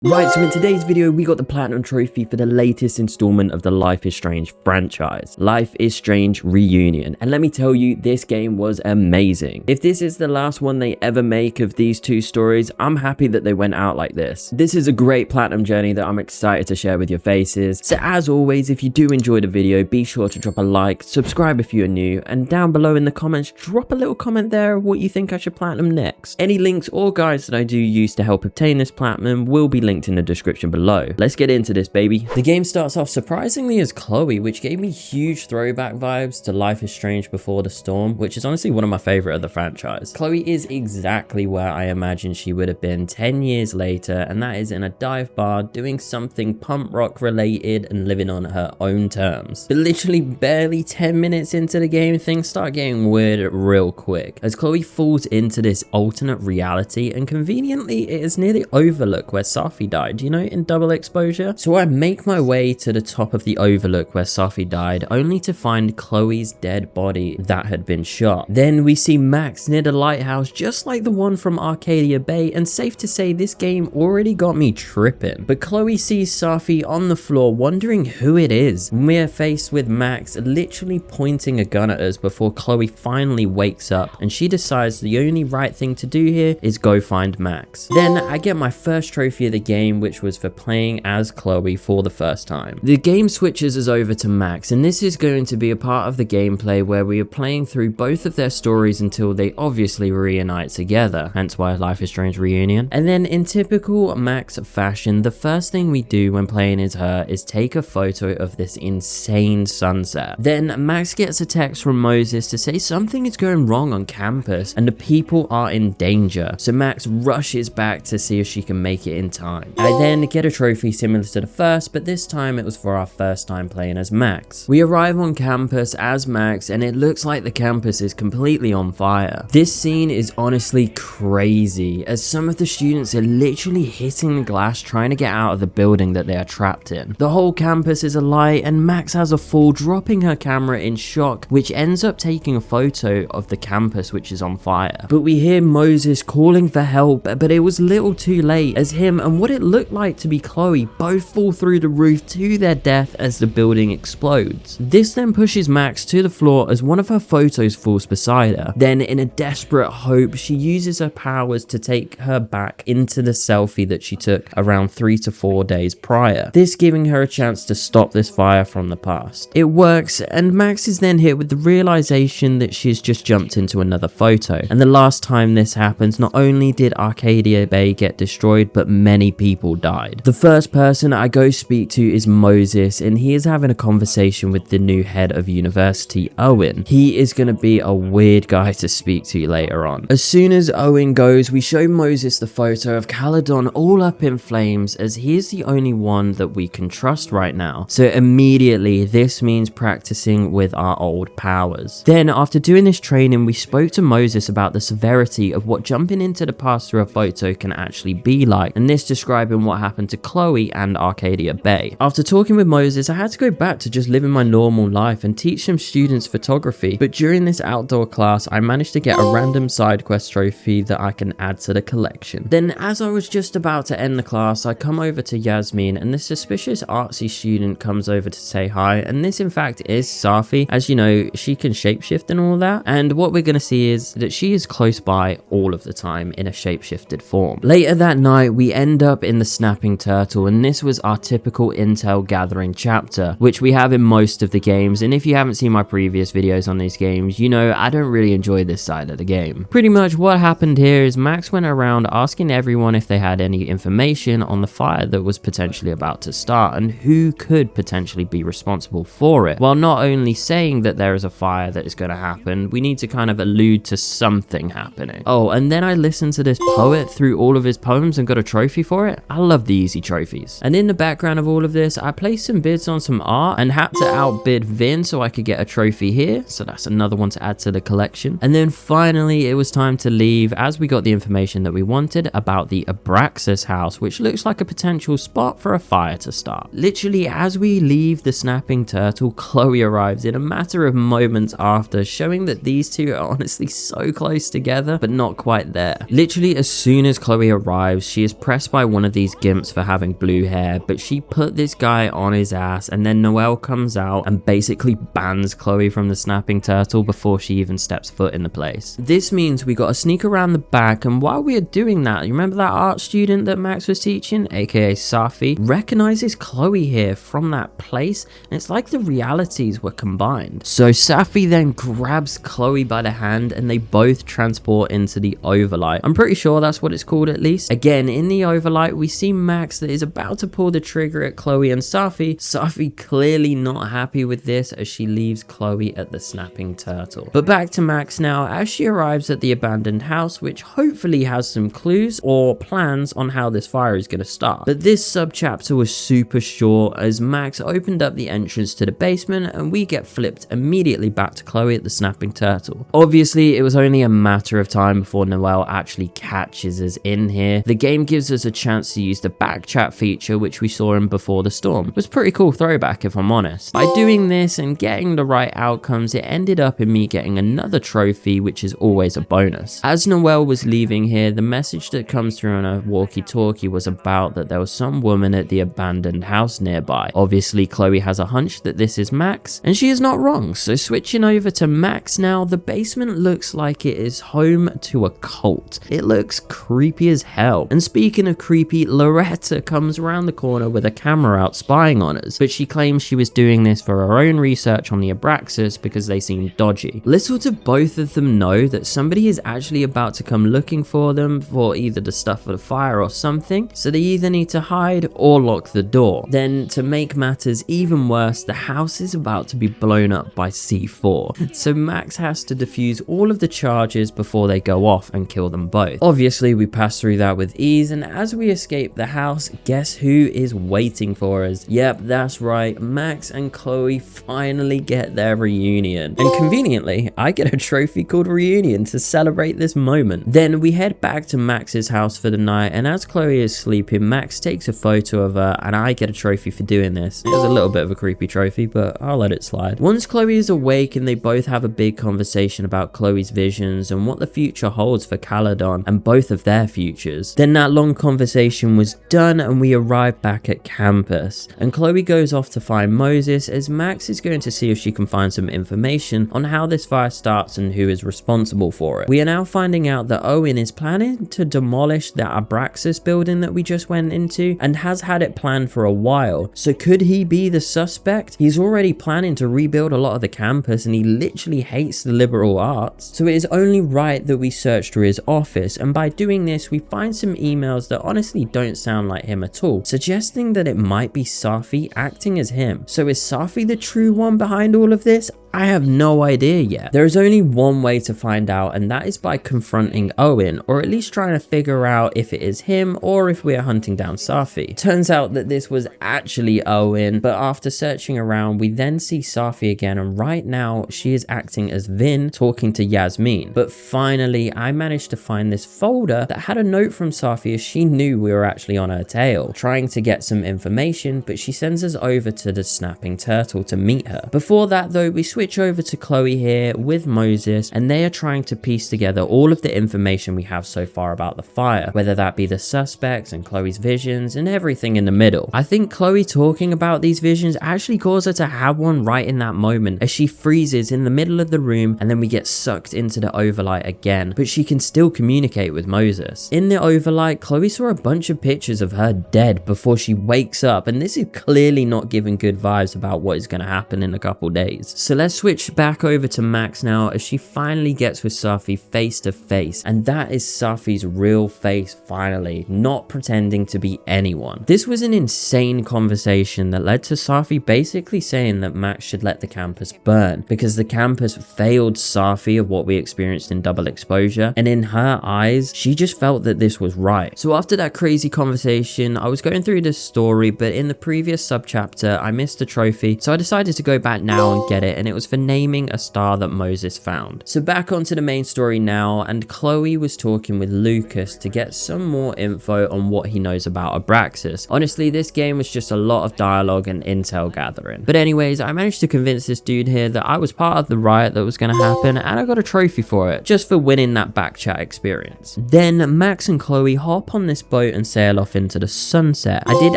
Right, so in today's video, we got the Platinum Trophy for the latest installment of the Life is Strange franchise, Life is Strange Reunion. And let me tell you, this game was amazing. If this is the last one they ever make of these two stories, I'm happy that they went out like this. This is a great Platinum journey that I'm excited to share with your faces. So as always, if you do enjoy the video, be sure to drop a like, subscribe if you're new, and down below in the comments, drop a little comment there what you think I should Platinum next. Any links or guides that I do use to help obtain this Platinum will be linked in the description below. Let's get into this, baby. The game starts off surprisingly as Chloe, which gave me huge throwback vibes to Life is Strange Before the Storm, which is honestly one of my favorite of the franchise. Chloe is exactly where I imagined she would have been 10 years later, and that is in a dive bar doing something punk rock related and living on her own terms. But literally barely 10 minutes into the game, things start getting weird real quick as Chloe falls into this alternate reality, and conveniently it is near the Overlook where Safi died, you know, in Double Exposure. So I make my way to the top of the Overlook where Safi died, only to find Chloe's dead body that had been shot. Then we see Max near the lighthouse, just like the one from Arcadia Bay, and safe to say this game already got me tripping. But Chloe sees Safi on the floor, wondering who it is. We're faced with Max literally pointing a gun at us before Chloe finally wakes up, and she decides the only right thing to do here is go find Max. Then I get my first trophy of the game, which was for playing as Chloe for the first time. The game switches us over to Max, and this is going to be a part of the gameplay where we are playing through both of their stories until they obviously reunite together, hence why Life is Strange Reunion. And then in typical Max fashion, the first thing we do when playing as her is take a photo of this insane sunset. Then Max gets a text from Moses to say something is going wrong on campus and the people are in danger. So Max rushes back to see if she can make it in time. I then get a trophy similar to the first, but this time it was for our first time playing as Max. We arrive on campus as Max, and it looks like the campus is completely on fire. This scene is honestly crazy, as some of the students are literally hitting the glass trying to get out of the building that they are trapped in. The whole campus is alight, and Max has a fall, dropping her camera in shock, which ends up taking a photo of the campus which is on fire. But we hear Moses calling for help, but it was little too late, as him and what it looked like to be Chloe both fall through the roof to their death as the building explodes. This then pushes Max to the floor as one of her photos falls beside her. Then in a desperate hope, she uses her powers to take her back into the selfie that she took around 3 to 4 days prior, this giving her a chance to stop this fire from the past. It works, and Max is then hit with the realization that she's just jumped into another photo. And the last time this happens, not only did Arcadia Bay get destroyed, but many people died. The first person I go speak to is Moses, and he is having a conversation with the new head of university, Owen. He is going to be a weird guy to speak to later on. As soon as Owen goes, we show Moses the photo of Caledon all up in flames, as he is the only one that we can trust right now. So immediately this means practicing with our old powers. Then after doing this training, we spoke to Moses about the severity of what jumping into the past through a photo can actually be like, and this describing what happened to Chloe and Arcadia Bay. After talking with Moses, I had to go back to just living my normal life and teach some students photography, but during this outdoor class I managed to get a random side quest trophy that I can add to the collection. Then as I was just about to end the class, I come over to Yasmin, and this suspicious artsy student comes over to say hi, and this in fact is Safi. As you know, she can shapeshift and all that, and what we're going to see is that she is close by all of the time in a shapeshifted form. Later that night we end up in the Snapping Turtle, and this was our typical intel gathering chapter, which we have in most of the games, and if you haven't seen my previous videos on these games, you know I don't really enjoy this side of the game. Pretty much what happened here is Max went around asking everyone if they had any information on the fire that was potentially about to start and who could potentially be responsible for it. While not only saying that there is a fire that is going to happen, we need to kind of allude to something happening. Oh, and then I listened to this poet through all of his poems and got a trophy for it. I love the easy trophies. And in the background of all of this, I placed some bids on some art and had to outbid Vin so I could get a trophy here, so that's another one to add to the collection. And then finally it was time to leave as we got the information that we wanted about the Abraxas house, which looks like a potential spot for a fire to start. Literally as we leave the Snapping Turtle, Chloe arrives in a matter of moments after, showing that these two are honestly so close together but not quite there. Literally as soon as Chloe arrives, she is pressed by one of these gimps for having blue hair, but she put this guy on his ass, and then Noelle comes out and basically bans Chloe from the snapping turtle before she even steps foot in the place. This means we gotta sneak around the back, and while we are doing that, you remember that art student that Max was teaching, aka Safi, recognizes Chloe here from that place, and it's like the realities were combined. So Safi then grabs Chloe by the hand and they both transport into the overlight. I'm pretty sure that's what it's called at least. Again, in the overlight, we see Max that is about to pull the trigger at Chloe and Safi. Safi clearly not happy with this as she leaves Chloe at the snapping turtle. But back to Max now as she arrives at the abandoned house, which hopefully has some clues or plans on how this fire is going to start. But this subchapter was super short as Max opened up the entrance to the basement and we get flipped immediately back to Chloe at the snapping turtle. Obviously, it was only a matter of time before Noelle actually catches us in here. The game gives us a chance to use the back chat feature, which we saw in Before the Storm. It was a pretty cool throwback if I'm honest. By doing this and getting the right outcomes, it ended up in me getting another trophy, which is always a bonus. As Noelle was leaving here, the message that comes through on her walkie-talkie was about that there was some woman at the abandoned house nearby. Obviously, Chloe has a hunch that this is Max, and she is not wrong. So switching over to Max now, the basement looks like it is home to a cult. It looks creepy as hell. And speaking of creepy, Loretta comes around the corner with a camera out spying on us, but she claims she was doing this for her own research on the Abraxas because they seem dodgy. Little do both of them know that somebody is actually about to come looking for them for either the stuff for the fire or something, so they either need to hide or lock the door. Then to make matters even worse, the house is about to be blown up by C4, so Max has to defuse all of the charges before they go off and kill them both. Obviously, we pass through that with ease, and as we escape the house, guess who is waiting for us? Yep, that's right, Max and Chloe finally get their reunion. And conveniently, I get a trophy called Reunion to celebrate this moment. Then we head back to Max's house for the night, and as Chloe is sleeping, Max takes a photo of her, and I get a trophy for doing this. It was a little bit of a creepy trophy, but I'll let it slide. Once Chloe is awake and they both have a big conversation about Chloe's visions and what the future holds for Caladon and both of their futures, then that long conversation was done and we arrive back at campus. And Chloe goes off to find Moses as Max is going to see if she can find some information on how this fire starts and who is responsible for it. We are now finding out that Owen is planning to demolish the Abraxas building that we just went into and has had it planned for a while. So could he be the suspect? He's already planning to rebuild a lot of the campus and he literally hates the liberal arts. So it is only right that we search through his office, and by doing this we find some emails that honestly don't sound like him at all, suggesting that it might be Safi acting as him. So is Safi the true one behind all of this? I have no idea yet. There is only one way to find out, and that is by confronting Owen, or at least trying to figure out if it is him or if we are hunting down Safi. Turns out that this was actually Owen, but after searching around we then see Safi again, and right now she is acting as Vin talking to Yasmin. But finally I managed to find this folder that had a note from Safi as she knew we were actually on her tail, trying to get some information, but she sends us over to the snapping turtle to meet her. Before that though, we switch over to Chloe here with Moses, and they are trying to piece together all of the information we have so far about the fire, whether that be the suspects and Chloe's visions and everything in the middle. I think Chloe talking about these visions actually caused her to have one right in that moment as she freezes in the middle of the room, and then we get sucked into the overlight again, but she can still communicate with Moses. In the overlight, Chloe saw a bunch of pictures of her dead before she wakes up, and this is clearly not giving good vibes about what is going to happen in a couple days. So let's switch back over to Max now as she finally gets with Safi face to face, and that is Safi's real face finally, not pretending to be anyone. This was an insane conversation that led to Safi basically saying that Max should let the campus burn because the campus failed Safi of what we experienced in Double Exposure, and in her eyes she just felt that this was right. So after that crazy conversation, I was going through this story, but in the previous subchapter I missed a trophy, so I decided to go back now and get it, and it was was for naming a star that Moses found. So back onto the main story now, and Chloe was talking with Lucas to get some more info on what he knows about Abraxas. Honestly, this game was just a lot of dialogue and intel gathering. But anyways, I managed to convince this dude here that I was part of the riot that was going to happen, and I got a trophy for it, just for winning that backchat experience. Then Max and Chloe hop on this boat and sail off into the sunset. I did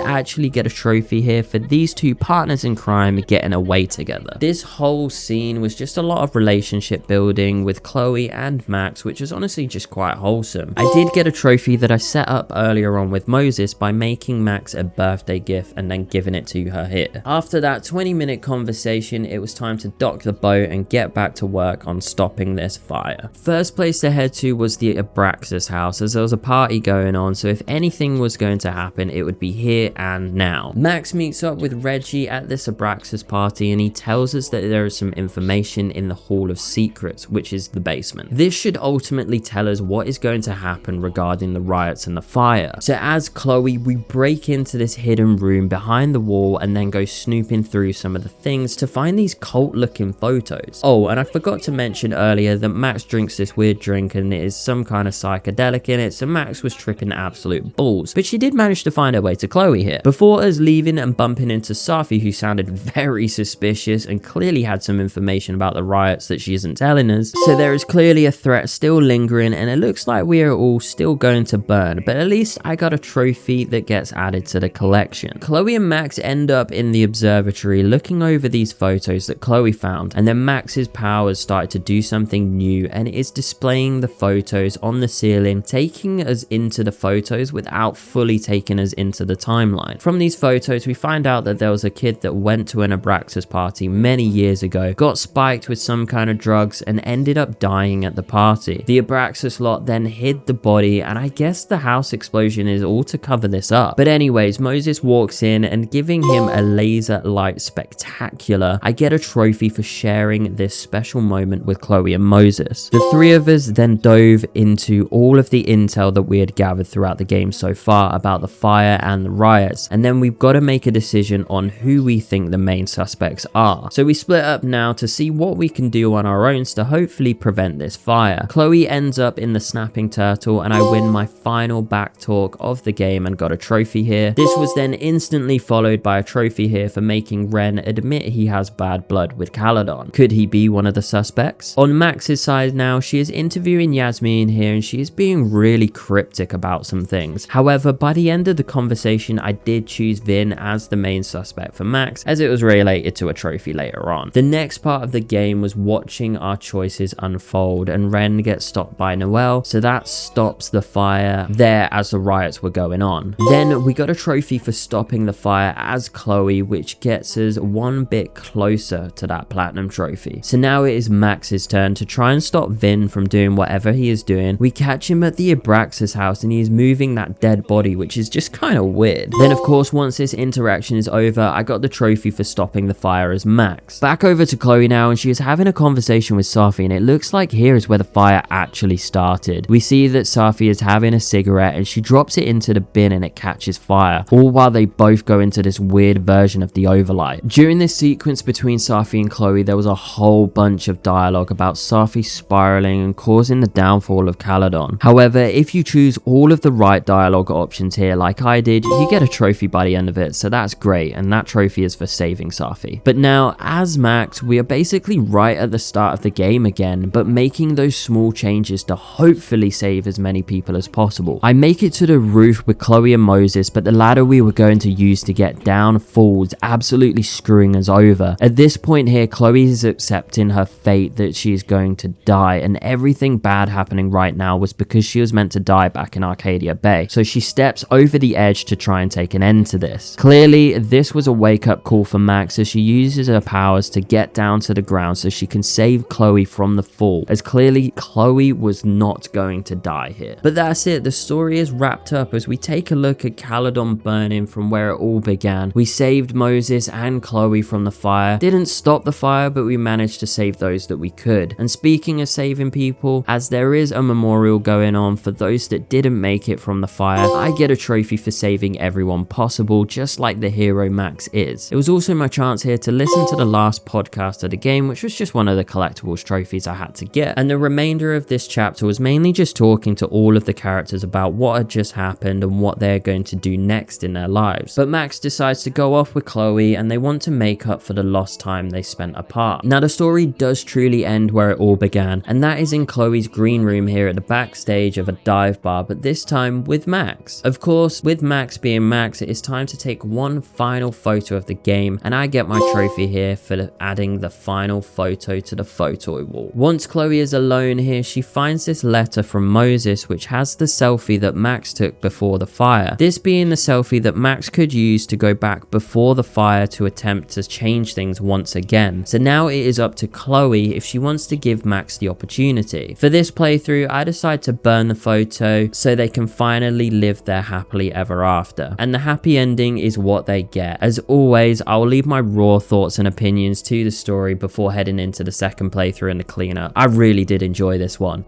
actually get a trophy here for these two partners in crime getting away together. This whole scene was just a lot of relationship building with Chloe and Max, which was honestly just quite wholesome. I did get a trophy that I set up earlier on with Moses by making Max a birthday gift and then giving it to her here. After that 20-minute conversation, it was time to dock the boat and get back to work on stopping this fire. First place to head to was the Abraxas house, as there was a party going on, so if anything was going to happen, it would be here and now. Max meets up with Reggie at this Abraxas party, and he tells us that there is some information in the Hall of Secrets, which is the basement. This should ultimately tell us what is going to happen regarding the riots and the fire. So as Chloe, we break into this hidden room behind the wall and then go snooping through some of the things to find these cult looking photos. Oh, and I forgot to mention earlier that Max drinks this weird drink and it is some kind of psychedelic in it, so Max was tripping absolute balls, but she did manage to find her way to Chloe here. Before us leaving and bumping into Safi, who sounded very suspicious and clearly had some information about the riots that she isn't telling us, so there is clearly a threat still lingering, and it looks like we are all still going to burn, but at least I got a trophy that gets added to the collection. Chloe and Max end up in the observatory looking over these photos that Chloe found, and then Max's powers started to do something new, and it is displaying the photos on the ceiling, taking us into the photos without fully taking us into the timeline. From these photos, we find out that there was a kid that went to an Abraxas party many years ago, got spiked with some kind of drugs, and ended up dying at the party. The Abraxas lot then hid the body, and I guess the house explosion is all to cover this up. But anyways, Moses walks in, and giving him a laser light spectacular, I get a trophy for sharing this special moment with Chloe and Moses. The three of us then dove into all of the intel that we had gathered throughout the game so far about the fire and the riots, and then we've got to make a decision on who we think the main suspects are. So we split up now to see what we can do on our own to hopefully prevent this fire. Chloe ends up in the snapping turtle, and I win my final back talk of the game and got a trophy here. This was then instantly followed by a trophy here for making Ren admit he has bad blood with Caladon. Could he be one of the suspects? On Max's side now, she is interviewing Yasmin here, and she is being really cryptic about some things. However, by the end of the conversation, I did choose Vin as the main suspect for Max, as it was related to a trophy later on. The next part of the game was watching our choices unfold, and Ren gets stopped by Noelle, so that stops the fire there as the riots were going on. Then we got a trophy for stopping the fire as Chloe, which gets us one bit closer to that platinum trophy. So now it is Max's turn to try and stop Vin from doing whatever he is doing. We catch him at the Abraxas house, and he is moving that dead body, which is just kind of weird. Then of course, once this interaction is over, I got the trophy for stopping the fire as Max. Back over to Chloe now, and she is having a conversation with Safi, and it looks like here is where the fire actually started. We see that Safi is having a cigarette, and she drops it into the bin and it catches fire, all while they both go into this weird version of the overlight. During this sequence between Safi and Chloe, there was a whole bunch of dialogue about Safi spiraling and causing the downfall of Caladon. However, if you choose all of the right dialogue options here like I did, you get a trophy by the end of it, so that's great, and that trophy is for saving Safi. But now, as Max, we are basically right at the start of the game again, but making those small changes to hopefully save as many people as possible. I make it to the roof with Chloe and Moses, but the ladder we were going to use to get down falls, absolutely screwing us over. At this point here, Chloe is accepting her fate that she is going to die, and everything bad happening right now was because she was meant to die back in Arcadia Bay. So she steps over the edge to try and take an end to this. Clearly, this was a wake-up call for Max, as she uses her powers to get down to the ground so she can save Chloe from the fall, as clearly Chloe was not going to die here. But that's it, the story is wrapped up as we take a look at Caladon burning from where it all began. We saved Moses and Chloe from the fire, didn't stop the fire, but we managed to save those that we could. And speaking of saving people, as there is a memorial going on for those that didn't make it from the fire, I get a trophy for saving everyone possible, just like the hero Max is. It was also my chance here to listen to the last podcast broadcast of the game, which was just one of the collectibles trophies I had to get. And the remainder of this chapter was mainly just talking to all of the characters about what had just happened and what they're going to do next in their lives. But Max decides to go off with Chloe and they want to make up for the lost time they spent apart. Now the story does truly end where it all began, and that is in Chloe's green room here at the backstage of a dive bar, but this time with Max. Of course, with Max being Max, it is time to take one final photo of the game, and I get my trophy here for adding the final photo to the photo wall. Once Chloe is alone here, she finds this letter from Moses which has the selfie that Max took before the fire. This being the selfie that Max could use to go back before the fire to attempt to change things once again. So now it is up to Chloe if she wants to give Max the opportunity. For this playthrough, I decide to burn the photo so they can finally live their happily ever after. And the happy ending is what they get. As always, I'll leave my raw thoughts and opinions to the story before heading into the second playthrough and the cleanup. I really did enjoy this one.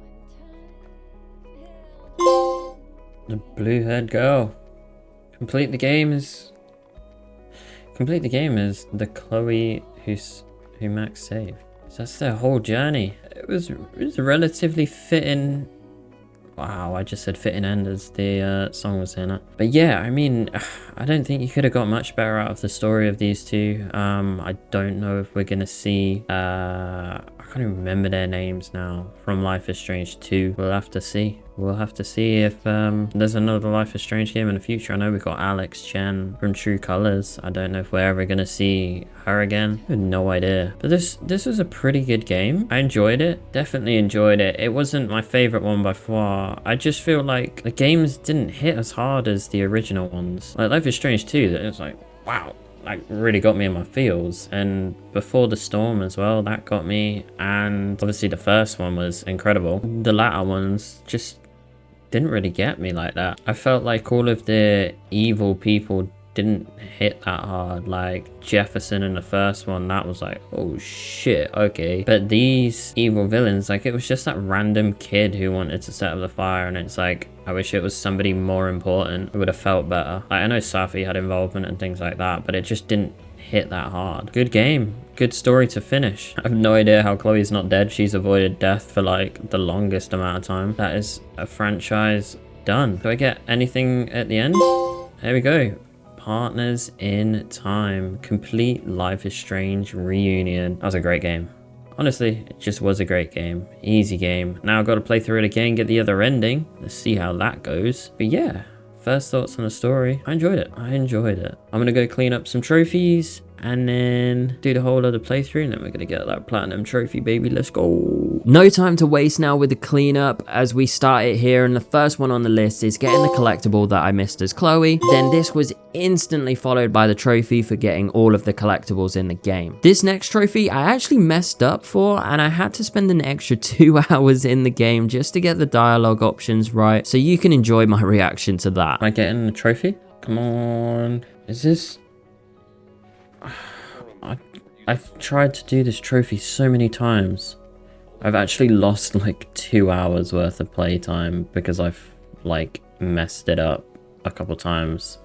The blue-haired girl. Complete the game as the Chloe who Max saved. So that's their whole journey. It was a relatively fitting. Wow, I just said fitting end as the song was in it. But yeah, I mean, I don't think you could have got much better out of the story of these two. I don't know if we're gonna see I can't even remember their names now from Life is Strange 2. We'll have to see. We'll have to see if there's another Life is Strange game in the future. I know we've got Alex Chen from True Colors. I don't know if we're ever gonna see her again. I have no idea. But this was a pretty good game. I enjoyed it. Definitely enjoyed it. It wasn't my favorite one by far. I just feel like the games didn't hit as hard as the original ones. Like Life is Strange 2, it was like, wow. Like really got me in my feels, and Before the Storm as well, that got me, and obviously the first one was incredible. The latter ones just didn't really get me like that. I felt like all of the evil people didn't hit that hard. Like Jefferson in the first one, that was like, oh shit, okay. But these evil villains, like it was just that random kid who wanted to set up the fire, and it's like, I wish it was somebody more important. It would have felt better. Like, I know Safi had involvement and things like that, but it just didn't hit that hard. Good game. Good story to finish. I have no idea how Chloe's not dead. She's avoided death for like the longest amount of time. That is a franchise done. Do I get anything at the end? There we go. Partners in Time. Complete Life is Strange reunion. That was a great game. Honestly, it just was a great game. Easy game. Now I've got to play through it again, get the other ending. Let's see how that goes. But yeah, first thoughts on the story. I enjoyed it. I enjoyed it. I'm going to go clean up some trophies and then do the whole other playthrough, and then we're gonna get that platinum trophy, baby. Let's go. No time to waste now with the cleanup as we start it here, and the first one on the list is getting the collectible that I missed as Chloe. Then this was instantly followed by the trophy for getting all of the collectibles in the game. This next trophy I actually messed up for, and I had to spend an extra 2 hours in the game just to get the dialogue options right, so you can enjoy my reaction to that. Am I getting the trophy? Come on. Is this... I've tried to do this trophy so many times. I've actually lost like 2 hours worth of playtime because I've like messed it up a couple times.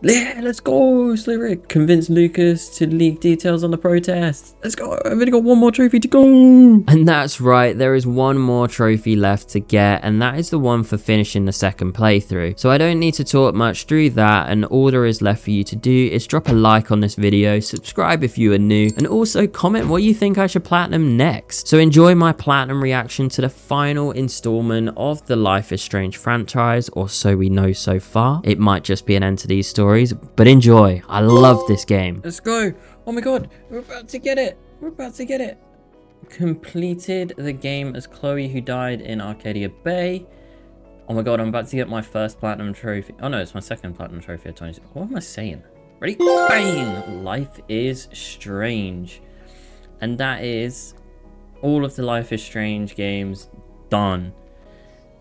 Yeah, let's go, Slieric. Convince Lucas to leak details on the protest. Let's go. I've only got one more trophy to go. And that's right, there is one more trophy left to get, and that is the one for finishing the second playthrough. So I don't need to talk much through that, and all there is left for you to do is drop a like on this video, subscribe if you are new, and also comment what you think I should platinum next. So enjoy my platinum reaction to the final installment of the Life is Strange franchise, or so we know so far. It might just be an end to these stories, but enjoy. I love this game. Let's go. Oh my god, we're about to get it. We're about to get it. Completed the game as Chloe, who died in Arcadia Bay. Oh my god, I'm about to get my first platinum trophy. Oh no, it's my second platinum trophy at 26. What am I saying? Ready? Bang! Life is Strange. And that is all of the Life is Strange games done.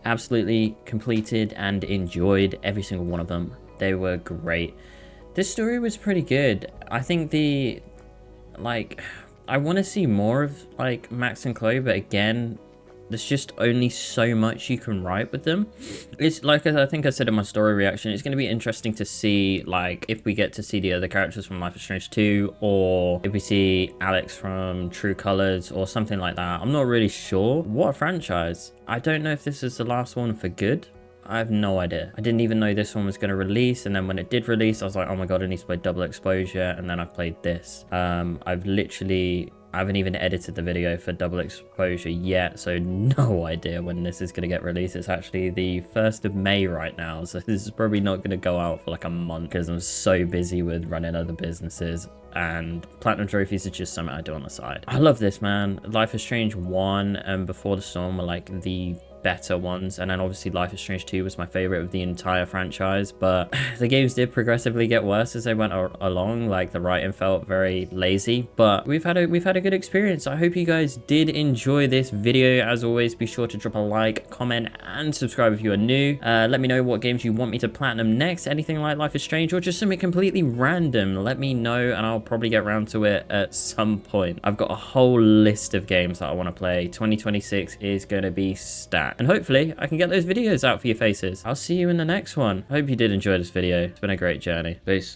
Absolutely completed and enjoyed every single one of them. They were great. This story was pretty good. I think I want to see more of like Max and Chloe, but again, there's just only so much you can write with them. It's like, I think I said in my story reaction, it's going to be interesting to see, like, if we get to see the other characters from Life is Strange 2, or if we see Alex from True Colors or something like that. I'm not really sure. What a franchise. I don't know if this is the last one for good. I have no idea. I didn't even know this one was going to release, and then when it did release, I was like, oh my god, I need to play Double Exposure, and then I've played this. I haven't even edited the video for Double Exposure yet, so no idea when this is going to get released. It's actually the 1st of May right now, so this is probably not going to go out for like a month because I'm so busy with running other businesses, and platinum trophies are just something I do on the side. I love this, man. Life is Strange 1 and Before the Storm were like the better ones, and then obviously Life is Strange 2 was my favorite of the entire franchise, but the games did progressively get worse as they went along. Like, the writing felt very lazy, but we've had a good experience. I hope you guys did enjoy this video. As always, be sure to drop a like, comment, and subscribe if you are new. Let me know what games you want me to platinum next, anything like Life is Strange or just something completely random. Let me know and I'll probably get around to it at some point. I've got a whole list of games that I want to play. 2026 is going to be stacked, and hopefully I can get those videos out for your faces. I'll see you in the next one. I hope you did enjoy this video. It's been a great journey. Peace.